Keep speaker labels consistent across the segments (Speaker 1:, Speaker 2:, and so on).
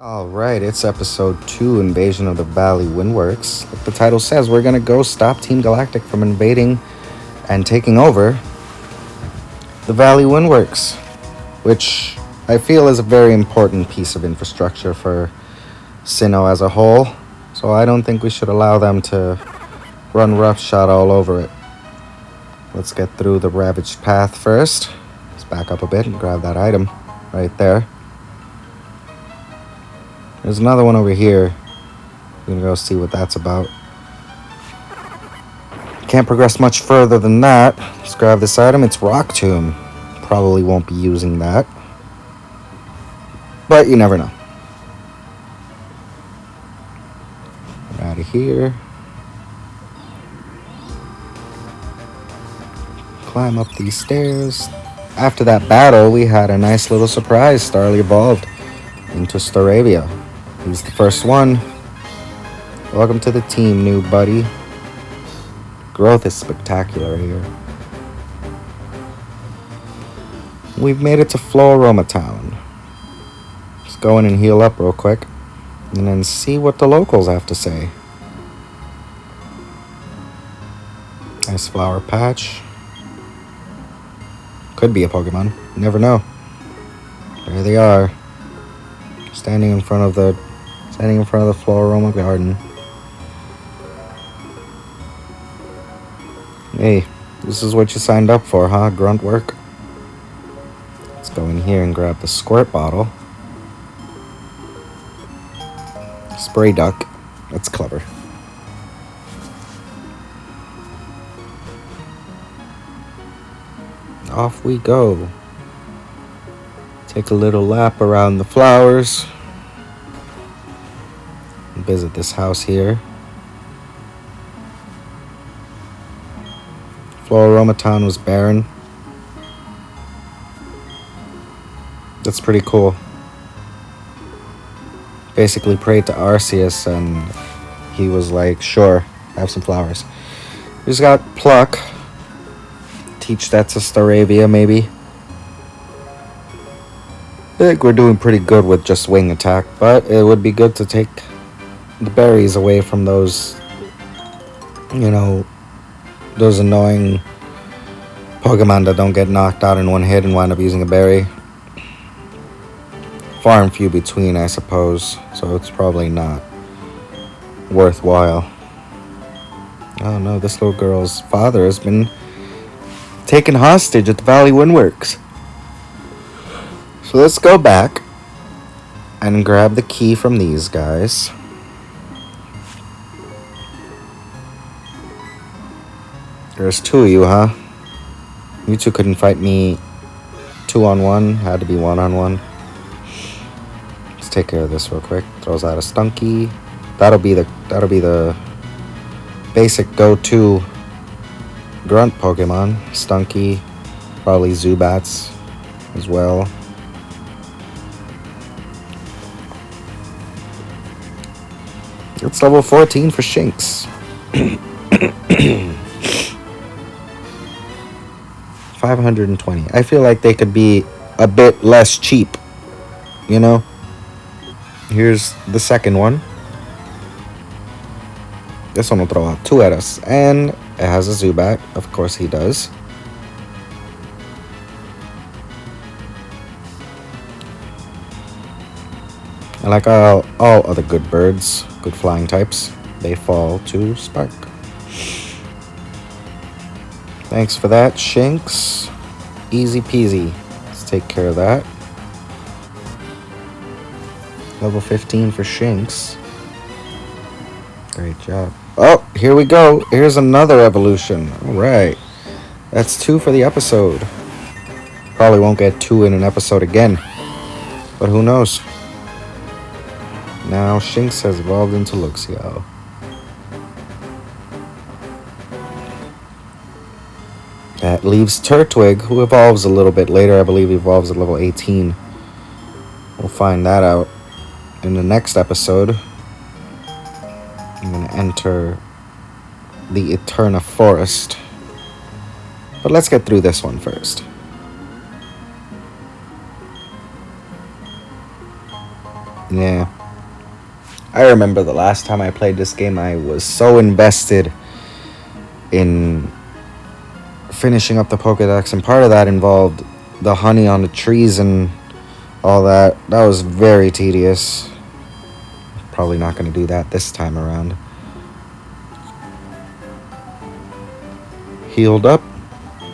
Speaker 1: Alright, it's episode 2, Invasion of the Valley Windworks. Like the title says, we're gonna go stop Team Galactic from invading and taking over the Valley Windworks, which I feel is a very important piece of infrastructure for Sinnoh as a whole, so I don't think we should allow them to run roughshod all over it. Let's get through the ravaged path first. Let's back up a bit and grab that item right there. There's another one over here. We're gonna go see what that's about. Can't progress much further than that. Let's grab this item. It's Rock Tomb. Probably won't be using that, but you never know. We're out of here. Climb up these stairs. After that battle, we had a nice little surprise. Starly evolved into Staravia. He's the first one. Welcome to the team, new buddy. Growth is spectacular here. We've made it to Floroma Town. Let's go in and heal up real quick, and then see what the locals have to say. Nice flower patch. Could be a Pokemon. You never know. There they are. Standing in front of the Floroma garden. Hey, this is what you signed up for, huh? Grunt work. Let's go in here and grab the squirt bottle. Spray duck. That's clever. Off we go. Take a little lap around the flowers. Visit this house here. Floroma Town was barren. That's pretty cool. Basically prayed to Arceus and he was like, sure, have some flowers. We just got pluck. Teach that to Staravia, maybe. I think we're doing pretty good with just wing attack, but it would be good to take the berries away from those, those annoying Pokemon that don't get knocked out in one hit and wind up using a berry. Far and few between, I suppose, so it's probably not worthwhile. Oh no, this little girl's father has been taken hostage at the Valley Windworks. So let's go back and grab the key from these guys. There's two of you, huh? You two couldn't fight me 2-on-1. Had to be 1-on-1. Let's take care of this real quick. Throws out a Stunky. That'll be the basic go-to grunt Pokemon. Stunky. Probably Zubats as well. It's level 14 for Shinx. 520. I feel like they could be a bit less cheap, you know? Here's the second one. This one will throw out 2 at us. And it has a Zubat. Of course he does. And like all other good birds, good flying types, they fall to Spark. Thanks for that, Shinx. Easy peasy. Let's take care of that. Level 15 for Shinx. Great job. Oh, here we go. Here's another evolution. Alright. That's 2 for the episode. Probably won't get 2 in an episode again. But who knows? Now Shinx has evolved into Luxio. That leaves Turtwig, who evolves a little bit later. I believe he evolves at level 18. We'll find that out in the next episode. I'm going to enter the Eterna Forest. But let's get through this one first. Yeah. I remember the last time I played this game, I was so invested in finishing up the Pokédex, and part of that involved the honey on the trees and all that. That was very tedious. Probably not going to do that this time around. Healed up,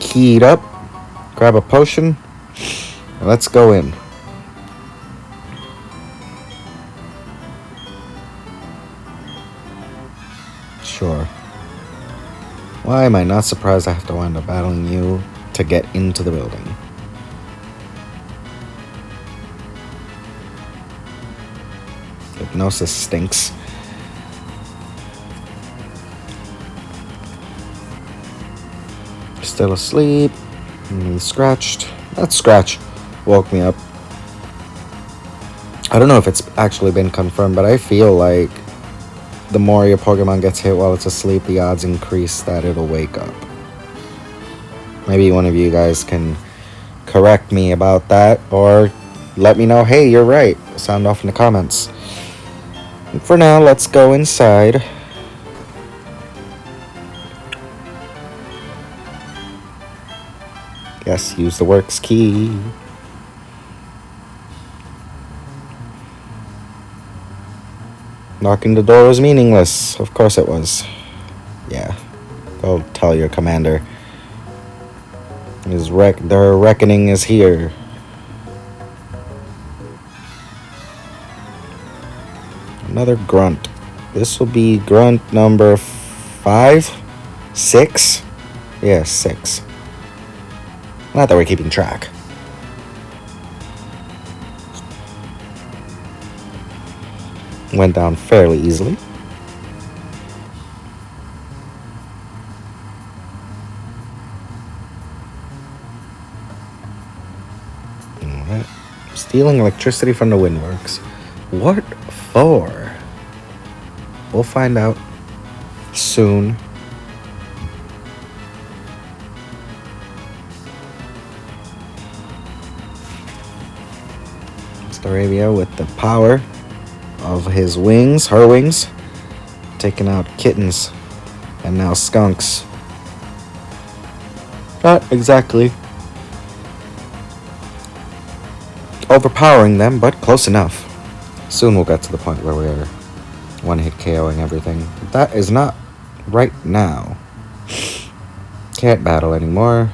Speaker 1: keyed up, grab a potion, and let's go in. Sure. Why am I not surprised I have to wind up battling you to get into the building? Hypnosis stinks. Still asleep. Scratched. That scratch woke me up. I don't know if it's actually been confirmed, but I feel like the more your Pokemon gets hit while it's asleep, the odds increase that it'll wake up. Maybe one of you guys can correct me about that, or let me know, hey, you're right. Sound off in the comments. And for now, let's go inside. Yes, use the works key. Knocking the door was meaningless. Of course it was. Yeah. Go tell your commander. Their reckoning is here. Another grunt. This will be grunt number 5? 6? Yeah, 6. Not that we're keeping track. Went down fairly easily. Alright. Stealing electricity from the Windworks. What for? We'll find out soon. Staravia with the power of his wings, her wings, taking out kittens and now skunks. Not exactly overpowering them, but close enough. Soon we'll get to the point where we're one-hit KOing everything. That is not right now. Can't battle anymore.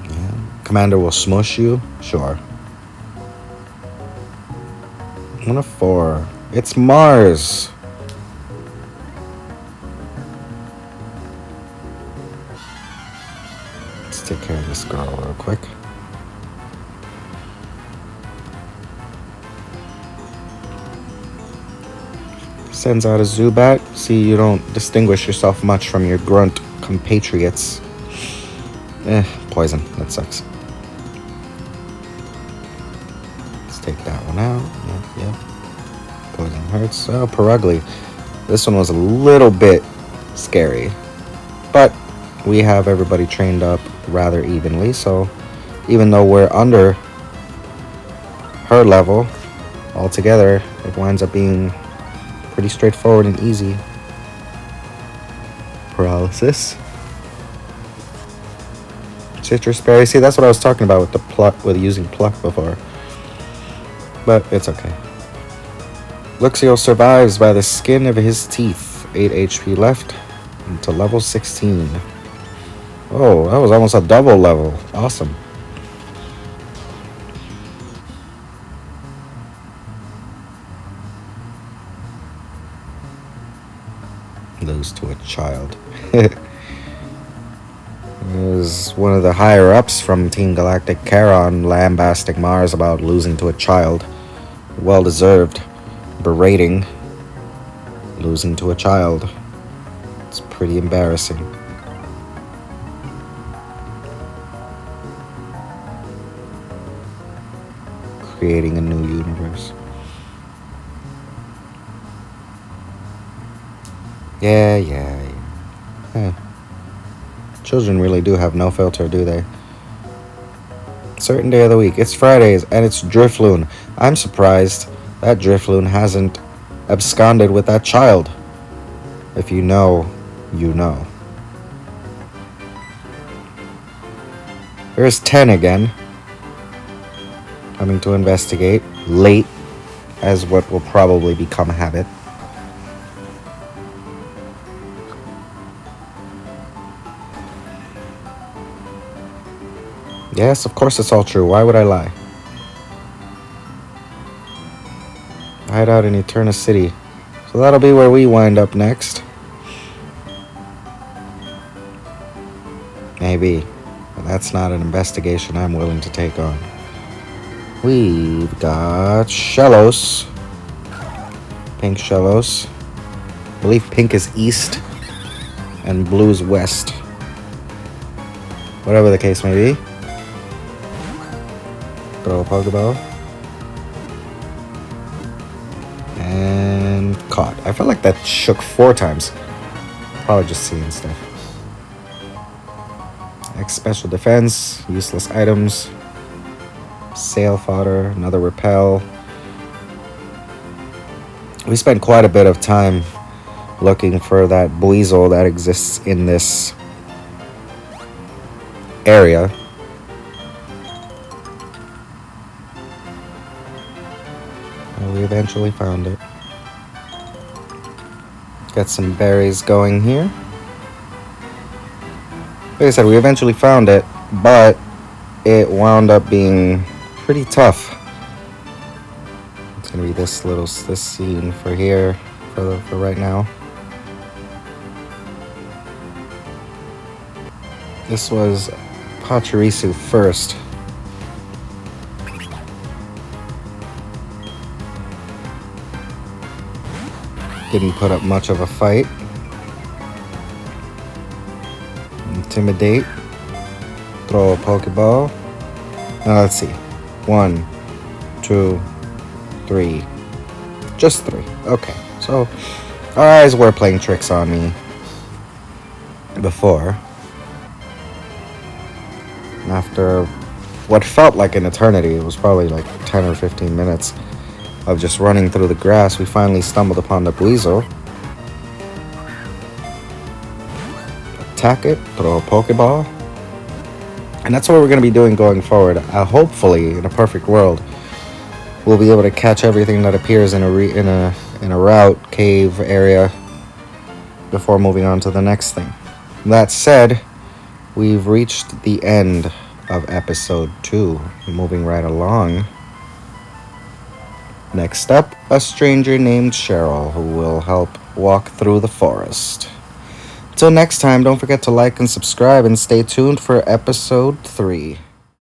Speaker 1: Yeah. Commander will smush you? Sure. 1 of 4. It's Mars. Let's take care of this girl real quick. Sends out a Zubat. See, you don't distinguish yourself much from your grunt compatriots. Poison. That sucks. Let's take that one out. Yep. Poison hurts. Oh, Perugly. This one was a little bit scary. But we have everybody trained up rather evenly, so even though we're under her level altogether, it winds up being pretty straightforward and easy. Paralysis. Citrus berry. See, that's what I was talking about with the pluck, with using pluck before. But it's okay. Luxio survives by the skin of his teeth. 8 HP left until level 16. Oh, that was almost a double level. Awesome. Lose to a child. Is one of the higher ups from Team Galactic, Charon, lambasting Mars about losing to a child. Well deserved. Berating losing to a child. It's pretty embarrassing. Creating a new universe. Yeah. Children really do have no filter, do they? Certain day of the week. It's Fridays, and it's Drifloon. I'm surprised that Drifloon hasn't absconded with that child. If you know, you know. There's 10 again. Coming to investigate. Late, as what will probably become habit. Yes, of course it's all true. Why would I lie? Hide out in Eterna City. So that'll be where we wind up next. Maybe. But that's not an investigation I'm willing to take on. We've got Shellos. Pink Shellos. I believe pink is east and blue is west. Whatever the case may be. Throw a Pokeball. And caught. I felt like that shook 4 times. Probably just seeing stuff. X special defense. Useless items. Sail fodder. Another repel. We spent quite a bit of time looking for that Buizel that exists in this area. And we eventually found it. Got some berries going here. Like I said, we eventually found it, but it wound up being pretty tough. It's gonna be this scene for here for right now. This was Pachirisu first. Didn't put up much of a fight. Intimidate. Throw a Pokeball. Now let's see. 1, 2, 3. Just 3. Okay. So our eyes were playing tricks on me before. After what felt like an eternity, it was probably like 10 or 15 minutes of just running through the grass, we finally stumbled upon the Buizel. Attack it, throw a Pokeball. And that's what we're going to be doing going forward. Hopefully, in a perfect world, we'll be able to catch everything that appears in a route, cave area before moving on to the next thing. That said, we've reached the end of episode 2. Moving right along. Next up, a stranger named Cheryl who will help walk through the forest. Until next time, don't forget to like and subscribe and stay tuned for episode 3.